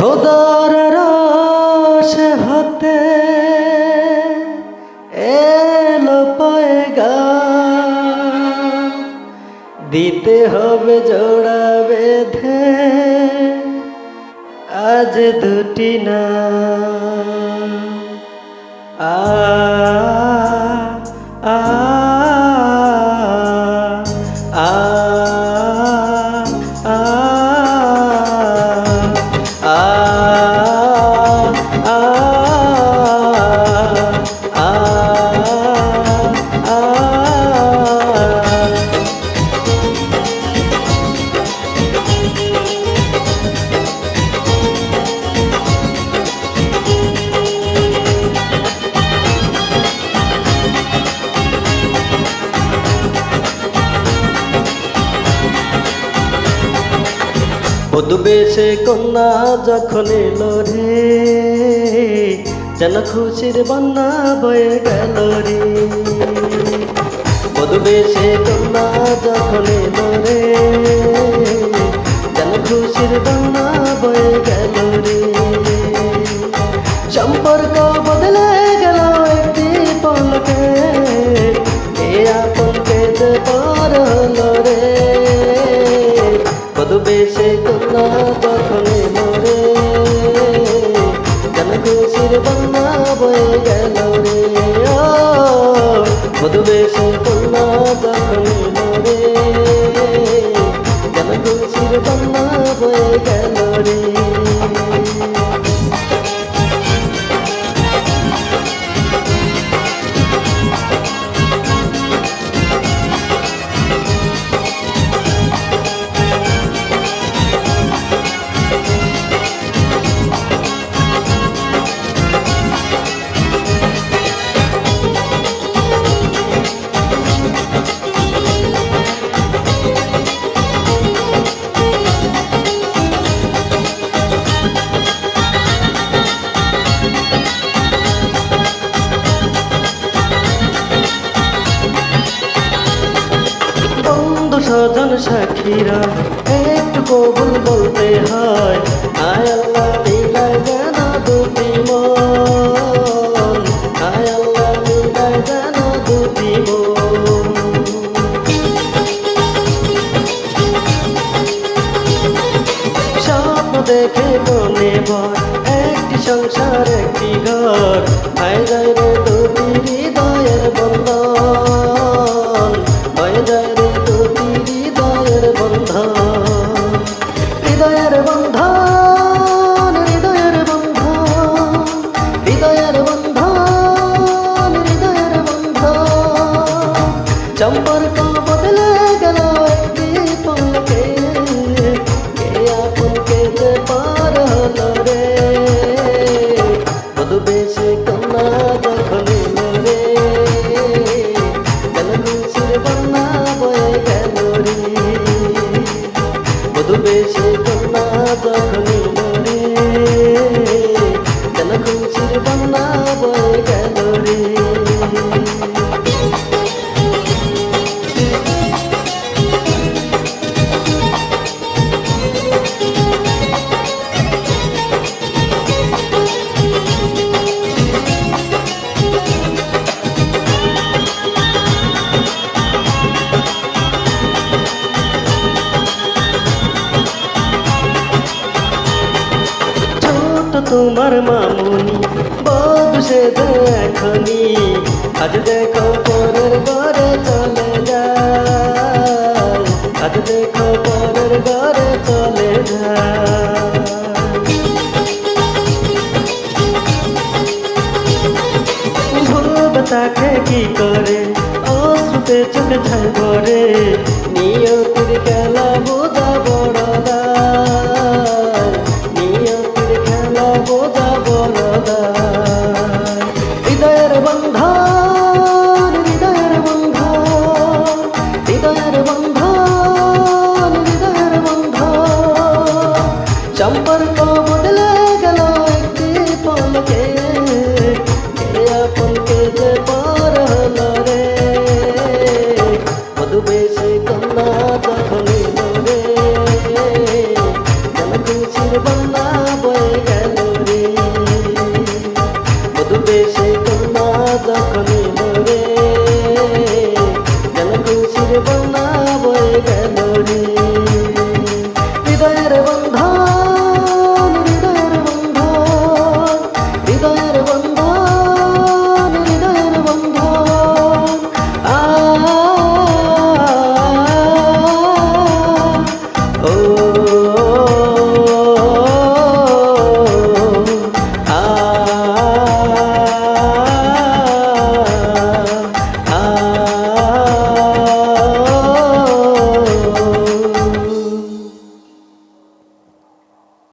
খোদার রস হতে এলো পয়গাম, দিতে হবে জোড়া বেঁধে আজ দুটি নাম। আ আ আ বধূ বেশে কন্যা যখন এলো রে, যেন খুশির বন্যা বয়ে গেল রে। বধূ বেশে কন্যা যখন এলো রে, যেন খুশির বন্যা বয়ে গেল রে। সম্পর্ক বদলে গেল একটি পলকে, এ আপন পেতে পর হলো রে। বধূ বেশে কন্যা যখন এলো রে, যেন খুশির বন্যা বয়ে গেল রে। ও বধূ বেশে কন্যা যখন এলো রে, যেন খুশির বন্যা বয়ে গেল রে। স্বজন সাক্ষীরা একটু কবুল বলতে হয়। আয় আল্লাহ মিলায় যেন দুটি মন, আয় আল্লাহ মিলায় যেন দুটি মন। স্বপ্ন দেখে মনে ভয় একটি সংসার একটি ঘর, হয়ে যায় রে দুটি হৃদয়ের বন্ধন, হয়ে যায় রে দুটি হৃদয়ের বন্ধন। হৃদয়ের বন্ধন, হৃদয়ের বন্ধন, হৃদয়ের বন্ধন, হৃদয়ের বন্ধন। সম্পর্ক বদলে গেল একটি পলকে, কে আপন পেতে পার হলো রে। বধূ বেশে কন্যা যখন এলো রে, যেন খুশির বন্যা বয়ে গেল রে। বধূ বেশে কন্যা যখন এলো রে, যেন খুশির বন্যা বয়ে গেল রে। তোমার মামুনি বধূ সেজে এখনি, আজ দেখো পরের ঘরে চলে যায়, আজ দেখো পরের ঘরে চলে যায়। ভুলবে তাকে কি করে, অশ্রুতে চোখে ছাই ভরে, নিয়তির খেলা বোঝা বড় দায়, নিয়তির খেলা বোঝা বড় দায়। হৃদয়ের বন্ধন, হৃদয়ের বন্ধন, হৃদয়ের বন্ধন, হৃদয়ের বন্ধন। সম্পর্ক বদলে গেল একটি পলকে, কে আপন পেতে পার হলো রে। বধূ বেশে কন্যা যখন এলো রে, যেন খুশির বন্যা